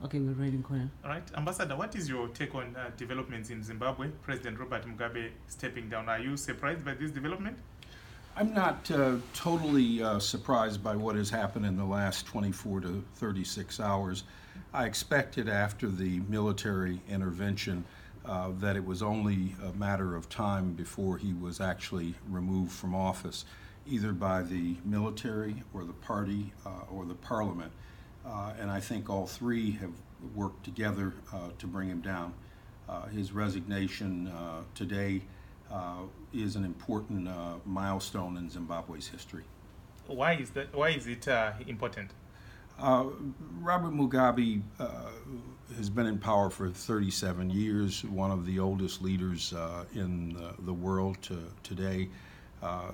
Okay, we're ready, Koya. All right, Ambassador, what is your take on developments in Zimbabwe? President Robert Mugabe stepping down. Are you surprised by this development? I'm not totally surprised by what has happened in the last 24 to 36 hours. I expected after the military intervention that it was only a matter of time before he was actually removed from office, either by the military or the party or the parliament. And I think all three have worked together to bring him down. His resignation today is an important milestone in Zimbabwe's history. Why is that? Why is it important? Robert Mugabe has been in power for 37 years, one of the oldest leaders in the world today.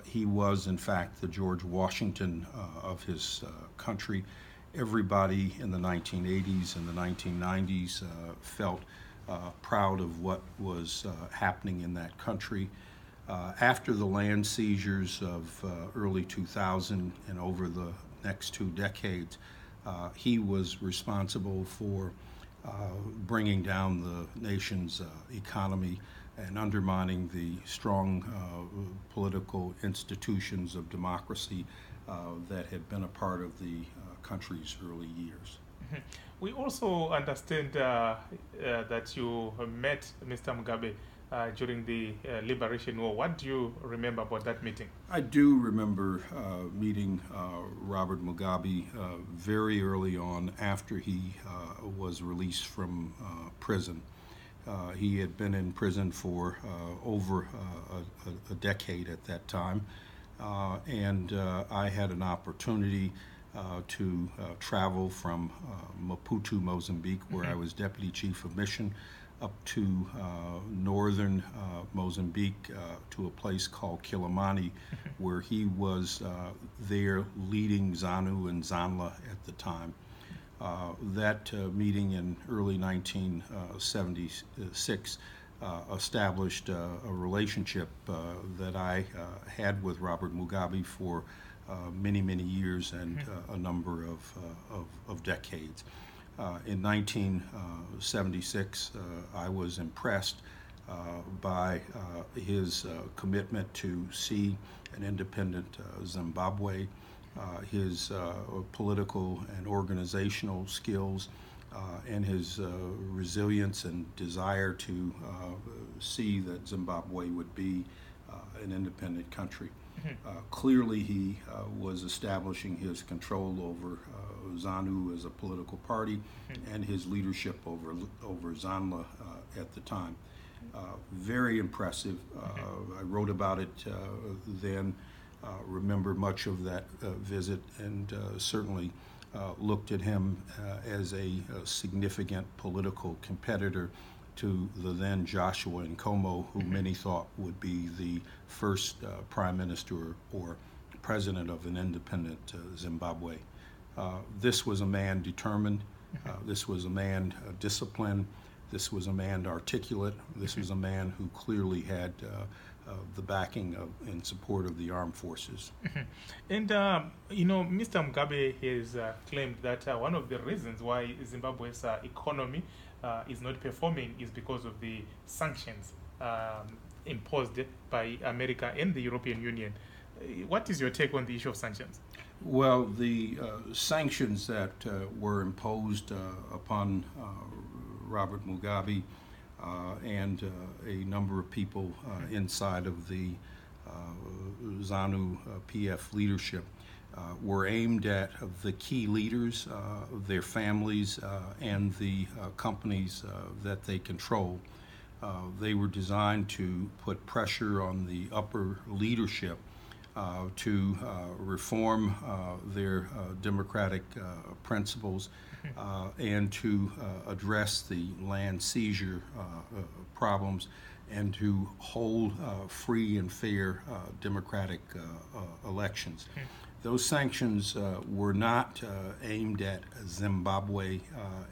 He was, in fact, the George Washington of his country. Everybody in the 1980s and the 1990s felt proud of what was happening in that country. After the land seizures of early 2000 and over the next 2 decades, he was responsible for bringing down the nation's economy and undermining the strong political institutions of democracy that had been a part of the country's early years. Mm-hmm. We also understand that you met Mr. Mugabe during the Liberation War. What do you remember about that meeting? I do remember meeting Robert Mugabe very early on after he was released from prison. He had been in prison for over a decade at that time, and I had an opportunity to travel from Maputo, Mozambique, where I was Deputy Chief of Mission, up to northern Mozambique to a place called Kilimani, where he was there leading ZANU and ZANLA at the time. That meeting in early 1976 established a relationship that I had with Robert Mugabe for many, many years and a number of decades. In 1976, I was impressed by his commitment to see an independent Zimbabwe, his political and organizational skills, and his resilience and desire to see that Zimbabwe would be an independent country. Clearly, he was establishing his control over ZANU as a political party and his leadership over ZANLA at the time. Very impressive. I wrote about it then, remember much of that visit, and certainly looked at him as a significant political competitor to the then Joshua Nkomo, who many thought would be the first prime minister or president of an independent Zimbabwe. This was a man determined. This was a man disciplined. This was a man articulate. This was a man who clearly had the backing of and support of the armed forces. And, you know, Mr. Mugabe has claimed that one of the reasons why Zimbabwe's economy is not performing is because of the sanctions imposed by America and the European Union. What is your take on the issue of sanctions? Well, the sanctions that were imposed upon Robert Mugabe and a number of people inside of the ZANU PF leadership were aimed at the key leaders, their families, and the companies that they control. They were designed to put pressure on the upper leadership to reform their democratic principles and to address the land seizure problems and to hold free and fair democratic elections. Those sanctions were not aimed at Zimbabwe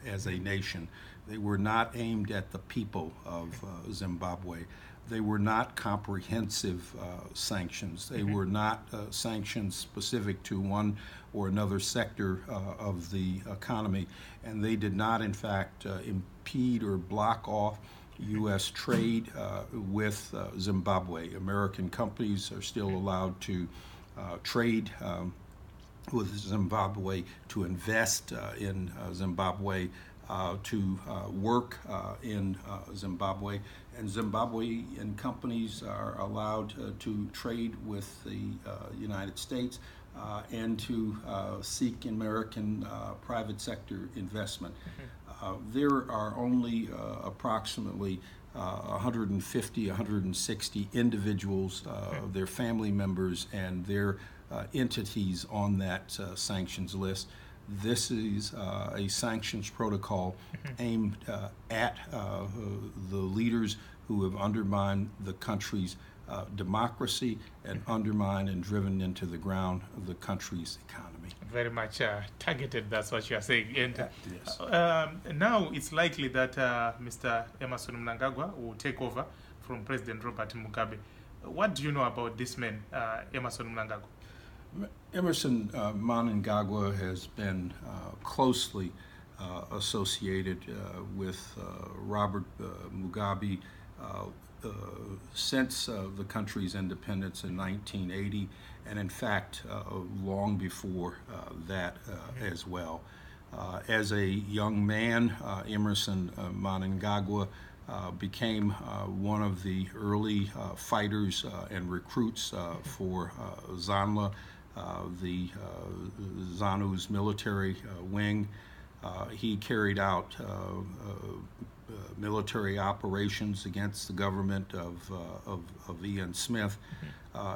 as a nation. They were not aimed at the people of Zimbabwe. they were not comprehensive sanctions. They were not sanctions specific to one or another sector of the economy, and they did not, in fact, impede or block off U.S. trade with Zimbabwe. American companies are still allowed to trade with Zimbabwe, to invest in Zimbabwe, to work in Zimbabwe, and Zimbabwean companies are allowed to trade with the United States and to seek American private sector investment. There are only approximately 150, 160 individuals, their family members, and their entities on that sanctions list. This is a sanctions protocol aimed at the leaders who have undermined the country's democracy and undermined and driven into the ground of the country's economy. Very much targeted, that's what you are saying. And Yes. now it's likely that Mr. Emmerson Mnangagwa will take over from President Robert Mugabe. What do you know about this man, Emmerson Mnangagwa? Emmerson Mnangagwa has been closely associated with Robert Mugabe since the country's independence in 1980, and in fact long before that as well. As a young man, Emmerson Mnangagwa became one of the early fighters and recruits for ZANLA, the ZANU's military wing. He carried out military operations against the government of Ian Smith.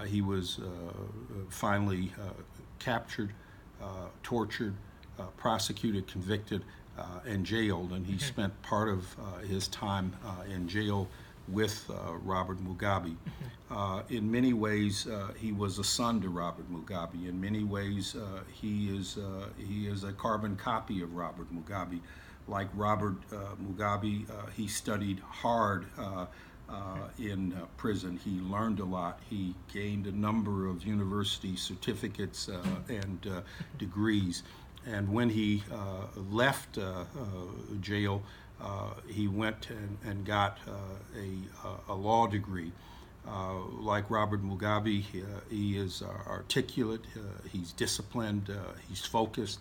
He was finally captured, tortured, prosecuted, convicted, and jailed, and he spent part of his time in jail with Robert Mugabe. In many ways, he was a son to Robert Mugabe. In many ways, he is a carbon copy of Robert Mugabe. Like Robert Mugabe, he studied hard in prison. He learned a lot. He gained a number of university certificates and degrees. And when he left jail, he went and got a law degree. Like Robert Mugabe, he is articulate, he's disciplined, he's focused,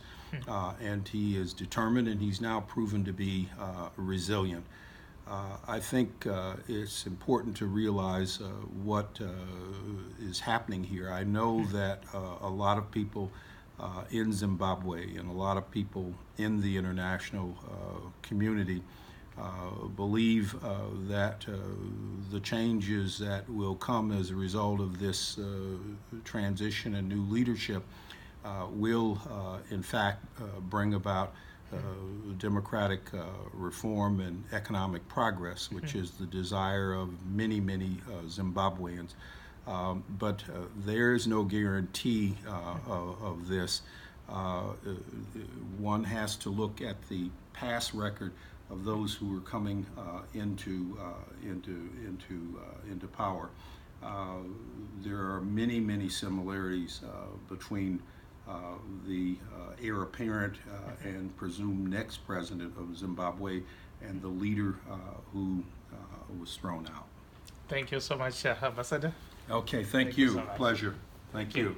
and he is determined, and he's now proven to be resilient. I think it's important to realize what is happening here. I know that a lot of people in Zimbabwe and a lot of people in the international community believe that the changes that will come as a result of this transition and new leadership will in fact bring about democratic reform and economic progress, which is the desire of many, many Zimbabweans. But there is no guarantee of this. One has to look at the past record of those who are coming into power. There are many, many similarities between the heir apparent and presumed next president of Zimbabwe and the leader who was thrown out. Thank you so much, Ambassador. Okay, thank you. So much. Pleasure. Thank you.